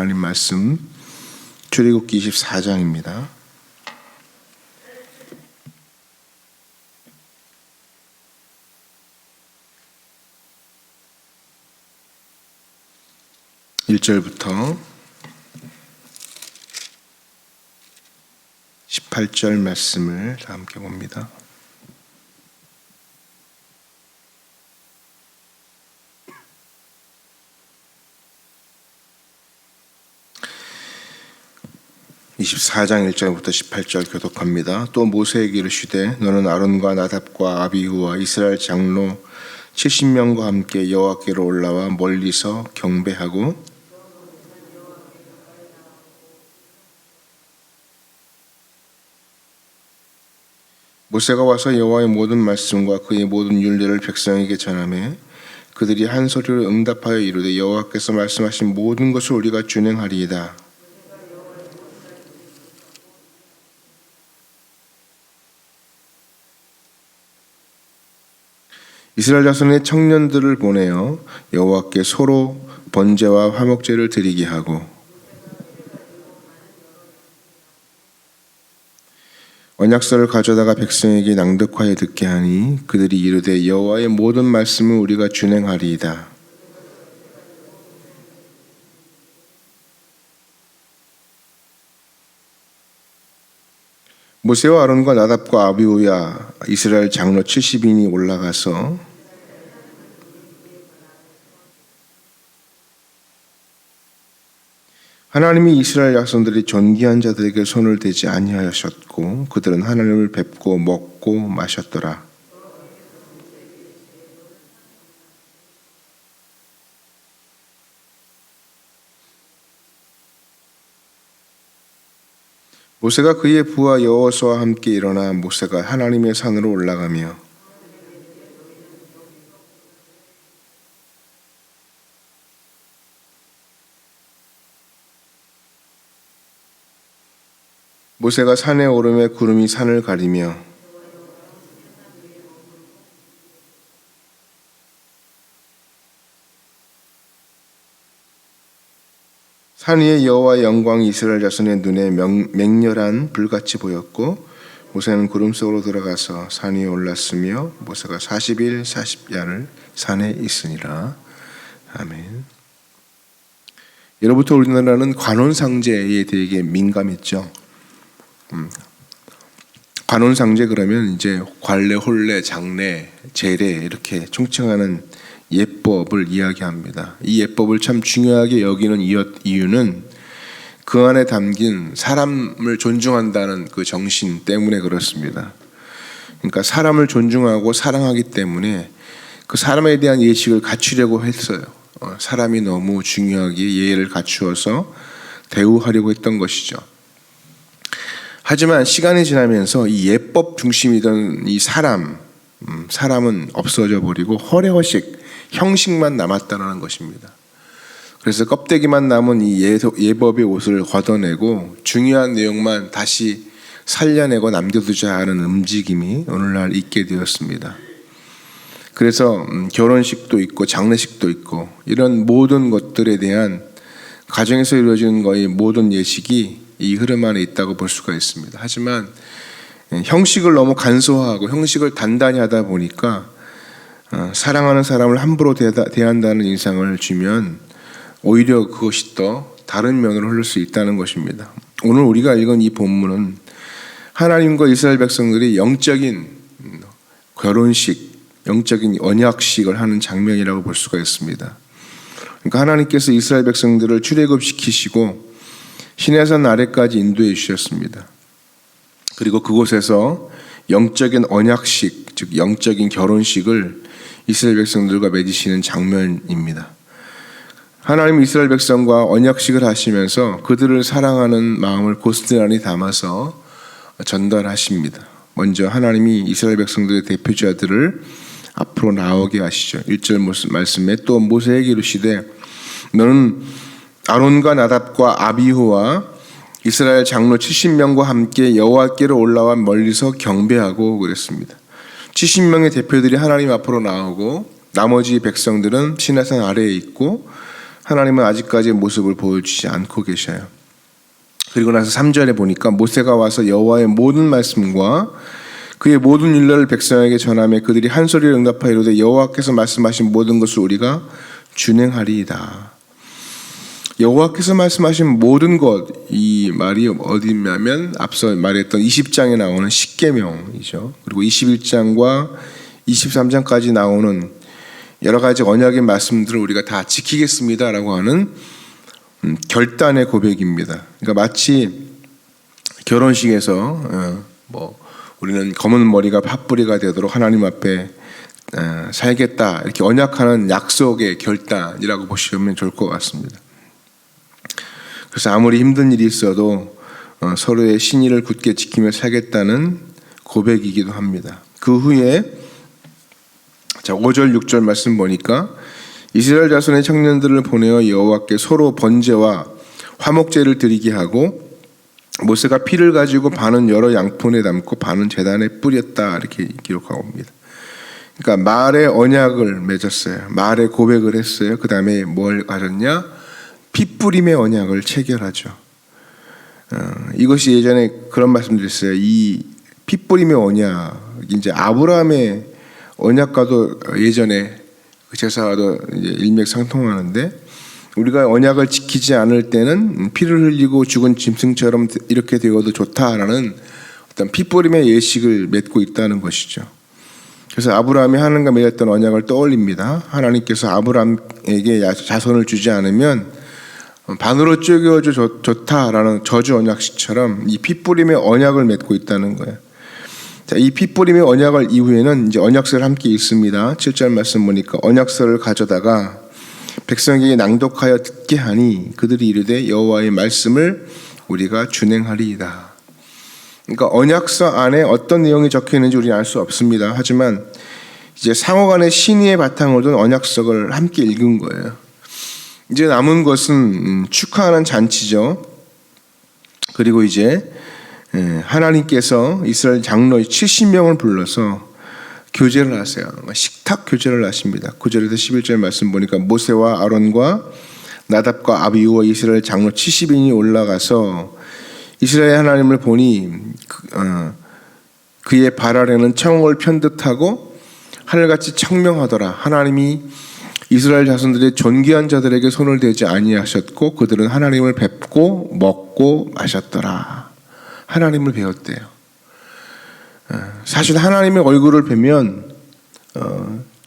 하나님 말씀 출애굽기 24장입니다. (1절부터) 18절 말씀을 다 함께 봅니다. (24장) 1절부터 18절 교독합니다. 또 모세에게 이르시되 너는 아론과 나답과 아비후와 이스라엘 장로 70명과 함께 여호와께로 올라와 멀리서 경배하고 모세가 와서 여호와의 모든 말씀과 그의 모든 율례를 백성에게 전하매 그들이 한 소리로 응답하여 이르되 여호와께서 말씀하신 모든 것을 우리가 준행하리이다. 이스라엘 자손의 청년들을 보내어 여호와께 소로 번제와 화목제를 드리게 하고 언약서를 가져다가 백성에게 낭독하여 듣게 하니 그들이 이르되 여호와의 모든 말씀을 우리가 준행하리이다. 모세와 아론과 나답과 아비후와 이스라엘 장로 70인이 올라가서 하나님이 이스라엘 자손들이 존귀한 자들에게 손을 대지 아니하셨고 그들은 하나님을 뵙고 먹고 마셨더라. 모세가 그의 부하 여호수아와 함께 일어나 모세가 하나님의 산으로 올라가며 모세가 산에 오르매 구름이 산을 가리며 산 위에 여호와의 영광이 이스라엘 자손의 눈에 맹렬한 불같이 보였고 모세는 구름 속으로 들어가서 산 위에 올랐으며 모세가 40일 40야를 산에 있으니라. 아멘. 예로부터 우리나라는 관원상제에 되게 민감했죠. 관원상제 그러면 이제 관례, 혼례, 장례, 제례 이렇게 총칭하는 예법을 이야기합니다. 이 예법을 참 중요하게 여기는 이유는 그 안에 담긴 사람을 존중한다는 그 정신 때문에 그렇습니다. 그러니까 사람을 존중하고 사랑하기 때문에 그 사람에 대한 예식을 갖추려고 했어요. 사람이 너무 중요하게 예의를 갖추어서 대우하려고 했던 것이죠. 하지만 시간이 지나면서 이 예법 중심이던 이 사람은 없어져 버리고 허례허식, 형식만 남았다는 것입니다. 그래서 껍데기만 남은 이 예법의 옷을 걷어내고 중요한 내용만 다시 살려내고 남겨두자 하는 움직임이 오늘날 있게 되었습니다. 그래서 결혼식도 있고 장례식도 있고 이런 모든 것들에 대한 가정에서 이루어지는 거의 모든 예식이 이 흐름 안에 있다고 볼 수가 있습니다. 하지만 형식을 너무 간소화하고 형식을 단단히 하다 보니까 사랑하는 사람을 함부로 대한다는 인상을 주면 오히려 그것이 더 다른 면으로 흐를 수 있다는 것입니다. 오늘 우리가 읽은 이 본문은 하나님과 이스라엘 백성들이 영적인 결혼식, 영적인 언약식을 하는 장면이라고 볼 수가 있습니다. 그러니까 하나님께서 이스라엘 백성들을 출애굽시키시고 시내산 아래까지 인도해 주셨습니다. 그리고 그곳에서 영적인 언약식, 즉 영적인 결혼식을 이스라엘 백성들과 맺으시는 장면입니다. 하나님 이스라엘 백성과 언약식을 하시면서 그들을 사랑하는 마음을 고스란히 담아서 전달하십니다. 먼저 하나님이 이스라엘 백성들의 대표자들을 앞으로 나오게 하시죠. 1절 말씀에 또 모세에게 이르시되 너는 아론과 나답과 아비후와 이스라엘 장로 70명과 함께 여호와께로 올라와 멀리서 경배하고 그랬습니다. 70명의 대표들이 하나님 앞으로 나오고 나머지 백성들은 시내산 아래에 있고 하나님은 아직까지 모습을 보여주지 않고 계셔요. 그리고 나서 3절에 보니까 모세가 와서 여호와의 모든 말씀과 그의 모든 일들을 백성에게 전하며 그들이 한 소리로 응답하여 이르되 여호와께서 말씀하신 모든 것을 우리가 준행하리이다. 여호와께서 말씀하신 모든 것, 이 말이 어디 있냐면 앞서 말했던 20장에 나오는 십계명이죠. 그리고 21장과 23장까지 나오는 여러 가지 언약의 말씀들을 우리가 다 지키겠습니다라고 하는 결단의 고백입니다. 그러니까 마치 결혼식에서 우리는 검은 머리가 팥뿌리가 되도록 하나님 앞에 살겠다 이렇게 언약하는 약속의 결단이라고 보시면 좋을 것 같습니다. 그래서 아무리 힘든 일이 있어도 서로의 신의를 굳게 지키며 살겠다는 고백이기도 합니다. 그 후에 5절 6절 말씀 보니까 이스라엘 자손의 청년들을 보내어 여호와께 서로 번제와 화목제를 드리게 하고 모세가 피를 가지고 반은 여러 양푼에 담고 반은 제단에 뿌렸다 이렇게 기록하고 옵니다. 그러니까 말의 언약을 맺었어요. 말의 고백을 했어요. 그 다음에 뭘 가졌냐? 핏뿌림의 언약을 체결하죠. 이것이 예전에 그런 말씀드렸어요. 이 핏뿌림의 언약, 이제 아브라함의 언약과도 예전에 그 제사와도 이제 일맥상통하는데 우리가 언약을 지키지 않을 때는 피를 흘리고 죽은 짐승처럼 이렇게 되어도 좋다라는 어떤 핏뿌림의 예식을 맺고 있다는 것이죠. 그래서 아브라함이 하나님과 맺었던 언약을 떠올립니다. 하나님께서 아브라함에게 자손을 주지 않으면 반으로 쪼개어줘 좋다라는 저주 언약식처럼 이 핏뿌림의 언약을 맺고 있다는 거예요. 자, 이 핏뿌림의 언약을 이후에는 이제 언약서를 함께 읽습니다. 7절 말씀 보니까 언약서를 가져다가 백성에게 낭독하여 듣게 하니 그들이 이르되 여호와의 말씀을 우리가 준행하리이다. 그러니까 언약서 안에 어떤 내용이 적혀 있는지 우리는 알 수 없습니다. 하지만 이제 상호간의 신의의 바탕을 둔 언약서를 함께 읽은 거예요. 이제 남은 것은 축하하는 잔치죠. 그리고 이제 하나님께서 이스라엘 장로 70명을 불러서 교제를 하세요. 식탁 교제를 하십니다. 9절에서 11절 말씀 보니까 모세와 아론과 나답과 아비후와 이스라엘 장로 70인이 올라가서 이스라엘 하나님을 보니 그의 발 아래는 청을 편듯하고 하늘같이 청명하더라. 하나님이 이스라엘 자손들의 존귀한 자들에게 손을 대지 아니하셨고 그들은 하나님을 뵙고 먹고 마셨더라. 하나님을 배웠대요. 사실 하나님의 얼굴을 뵈면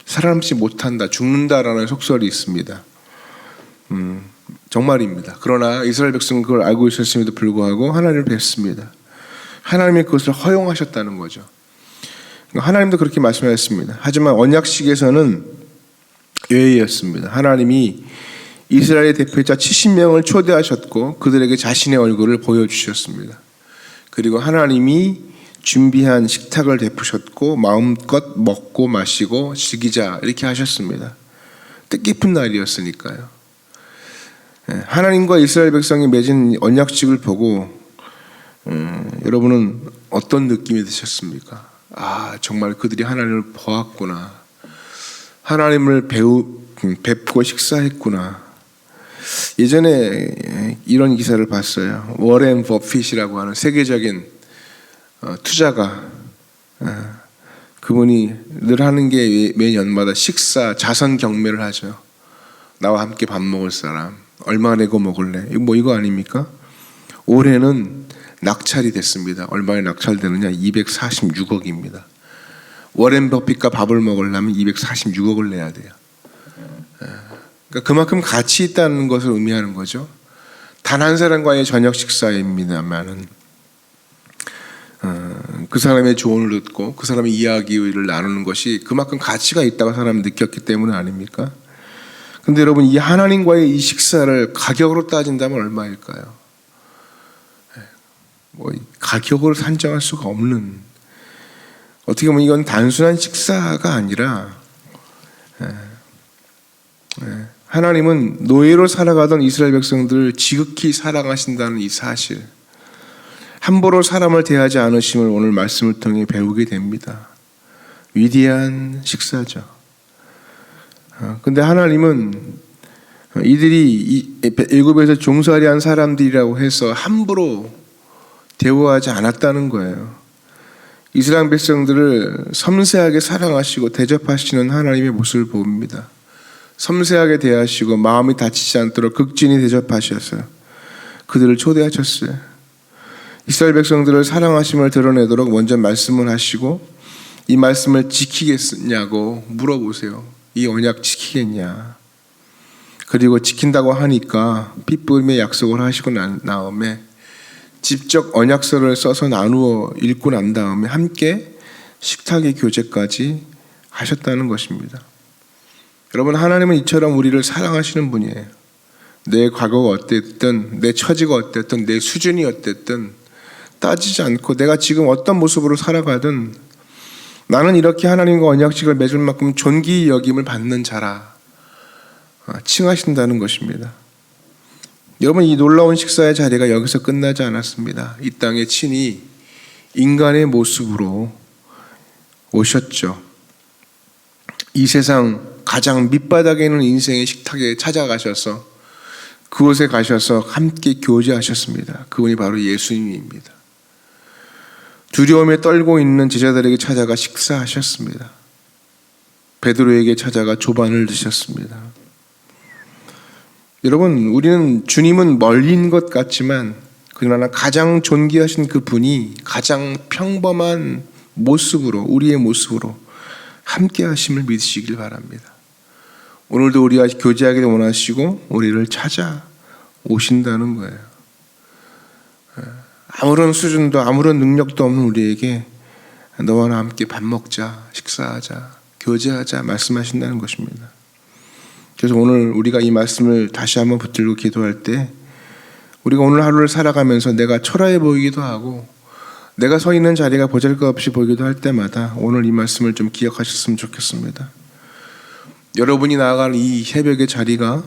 살아남지 못한다, 죽는다라는 속설이 있습니다. 정말입니다. 그러나 이스라엘 백성은 그걸 알고 있었음에도 불구하고 하나님을 뵙습니다. 하나님이 그것을 허용하셨다는 거죠. 하나님도 그렇게 말씀하셨습니다. 하지만 언약식에서는 예외였습니다. 하나님이 이스라엘의 대표자 70명을 초대하셨고 그들에게 자신의 얼굴을 보여주셨습니다. 그리고 하나님이 준비한 식탁을 베푸셨고 마음껏 먹고 마시고 즐기자 이렇게 하셨습니다. 뜻깊은 날이었으니까요. 하나님과 이스라엘 백성이 맺은 언약식을 보고 여러분은 어떤 느낌이 드셨습니까? 아, 정말 그들이 하나님을 보았구나. 하나님을 뵙고 식사했구나. 예전에 이런 기사를 봤어요. 워렌 버핏이라고 하는 세계적인 투자가 그분이 늘 하는 게 매년마다 식사 자선 경매를 하죠. 나와 함께 밥 먹을 사람 얼마 내고 먹을래? 이거 아닙니까? 올해는 낙찰이 됐습니다. 얼마에 낙찰되느냐? 246억입니다. 워렌 버핏과 밥을 먹으려면 246억을 내야 돼요. 그러니까 그만큼 가치 있다는 것을 의미하는 거죠. 단 한 사람과의 저녁 식사입니다만은 그 사람의 조언을 듣고 그 사람의 이야기를 나누는 것이 그만큼 가치가 있다고 사람이 느꼈기 때문 아닙니까? 근데 여러분 이 하나님과의 이 식사를 가격으로 따진다면 얼마일까요? 가격으로 산정할 수가 없는, 어떻게 보면 이건 단순한 식사가 아니라 하나님은 노예로 살아가던 이스라엘 백성들을 지극히 사랑하신다는 이 사실, 함부로 사람을 대하지 않으심을 오늘 말씀을 통해 배우게 됩니다. 위대한 식사죠. 근데 하나님은 이들이 애굽에서 종살이한 사람들이라고 해서 함부로 대우하지 않았다는 거예요. 이스라엘 백성들을 섬세하게 사랑하시고 대접하시는 하나님의 모습을 봅니다. 섬세하게 대하시고 마음이 다치지 않도록 극진히 대접하셨어요. 그들을 초대하셨어요. 이스라엘 백성들을 사랑하심을 드러내도록 먼저 말씀을 하시고 이 말씀을 지키겠냐고 물어보세요. 이 언약 지키겠냐. 그리고 지킨다고 하니까 핏부림의 약속을 하시고 난 다음에 직접 언약서를 써서 나누어 읽고 난 다음에 함께 식탁의 교제까지 하셨다는 것입니다. 여러분, 하나님은 이처럼 우리를 사랑하시는 분이에요. 내 과거가 어땠든 내 처지가 어땠든 내 수준이 어땠든 따지지 않고 내가 지금 어떤 모습으로 살아가든 나는 이렇게 하나님과 언약식을 맺을 만큼 존귀 여김을 받는 자라 칭하신다는 것입니다. 여러분, 이 놀라운 식사의 자리가 여기서 끝나지 않았습니다. 이 땅에 친히 인간의 모습으로 오셨죠. 이 세상 가장 밑바닥에 있는 인생의 식탁에 찾아가셔서 그곳에 가셔서 함께 교제하셨습니다. 그분이 바로 예수님입니다. 두려움에 떨고 있는 제자들에게 찾아가 식사하셨습니다. 베드로에게 찾아가 조반을 드셨습니다. 여러분, 우리는 주님은 멀린 것 같지만 그러나 가장 존귀하신 그 분이 가장 평범한 모습으로, 우리의 모습으로 함께 하심을 믿으시길 바랍니다. 오늘도 우리와 교제하기를 원하시고 우리를 찾아오신다는 거예요. 아무런 수준도 아무런 능력도 없는 우리에게 너와 나 함께 밥 먹자, 식사하자, 교제하자 말씀하신다는 것입니다. 그래서 오늘 우리가 이 말씀을 다시 한번 붙들고 기도할 때 우리가 오늘 하루를 살아가면서 내가 초라해 보이기도 하고 내가 서 있는 자리가 보잘것없이 보이기도 할 때마다 오늘 이 말씀을 좀 기억하셨으면 좋겠습니다. 여러분이 나아가는 이 새벽의 자리가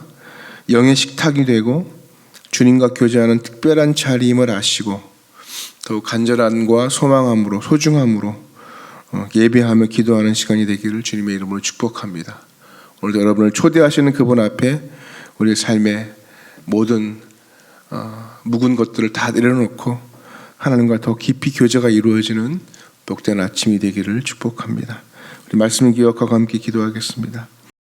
영의 식탁이 되고 주님과 교제하는 특별한 자리임을 아시고 더욱 간절함과 소망함으로 소중함으로 예배하며 기도하는 시간이 되기를 주님의 이름으로 축복합니다. 오늘도 여러분을 초대하시는 그분 앞에 우리의 삶의 모든 묵은 것들을 다 내려놓고 하나님과 더 깊이 교제가 이루어지는 복된 아침이 되기를 축복합니다. 우리 말씀을 기억하고 함께 기도하겠습니다.